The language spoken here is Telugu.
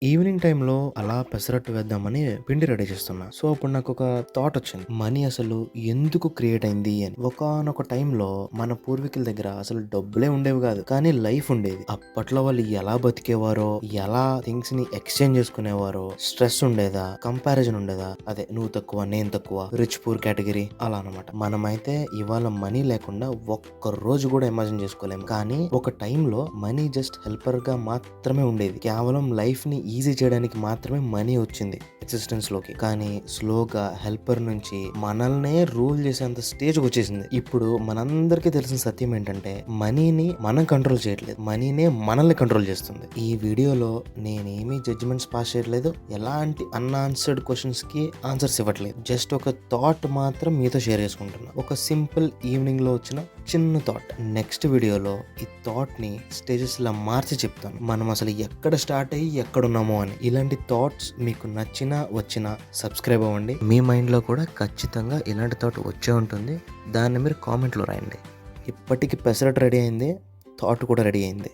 ఈవినింగ్ టైంలో అలా పెసరట్టు వేద్దామని పిండి రెడీ చేస్తున్నా. సో, అప్పుడు నాకొక థాట్ వచ్చింది. మనీ అసలు ఎందుకు క్రియేట్ అయింది అని. ఒకానొక టైంలో మన పూర్వీకుల దగ్గర అసలు డబ్బులే ఉండేవి కాదు. కానీ లైఫ్ ఉండేది. అప్పట్లో వాళ్ళు ఎలా బతికేవారో, ఎలా థింగ్స్ ని ఎక్స్చేంజ్ చేసుకునేవారో, స్ట్రెస్ ఉండేదా, కంపారిజన్ ఉండేదా, అదే నువ్వు తక్కువ నేను తక్కువ, రిచ్ పూర్ కేటగిరీ అలా అనమాట. మనమైతే ఇవాళ మనీ లేకుండా ఒక్క రోజు కూడా ఇమాజిన్ చేసుకోలేము. కానీ ఒక టైంలో మనీ జస్ట్ హెల్పర్ గా మాత్రమే ఉండేది. కేవలం లైఫ్ ని ఈజీ చేయడానికి మాత్రమే మనీ వచ్చింది ఎగ్జిస్టెన్స్ లోకి. కానీ స్లోగా హెల్పర్ నుంచి మనల్నే రూల్ చేసేంత స్టేజ్ వచ్చేసింది. ఇప్పుడు మనందరికీ తెలిసిన సత్యం ఏంటంటే మనీని మనం కంట్రోల్ చేయట్లేదు, మనీనే మనల్ని కంట్రోల్ చేస్తుంది. ఈ వీడియోలో నేనేమి జడ్జిమెంట్స్ పాస్ చేయట్లేదు, ఎలాంటి అన్ఆన్సర్డ్ క్వశ్చన్స్ కి ఆన్సర్స్ ఇవ్వట్లేదు. జస్ట్ ఒక థాట్ మాత్రం మీతో షేర్ చేసుకుంటున్నా. ఒక సింపుల్ ఈవినింగ్ లో వచ్చిన చిన్న థాట్. నెక్స్ట్ వీడియోలో ఈ థాట్ ని స్టేజెస్ లా మార్చి చెప్తాను. మనం అసలు ఎక్కడ స్టార్ట్ అయ్యి ఎక్కడ ఉన్నామో అని. ఇలాంటి థాట్స్ మీకు నచ్చినా వచ్చినా సబ్స్క్రైబ్ అవ్వండి. మీ మైండ్ లో కూడా ఖచ్చితంగా ఇలాంటి థాట్ వచ్చే ఉంటుంది. దాన్ని మీరు కామెంట్లో రాయండి. ఇప్పటికి పెసరట్ రెడీ అయింది, థాట్ కూడా రెడీ అయింది.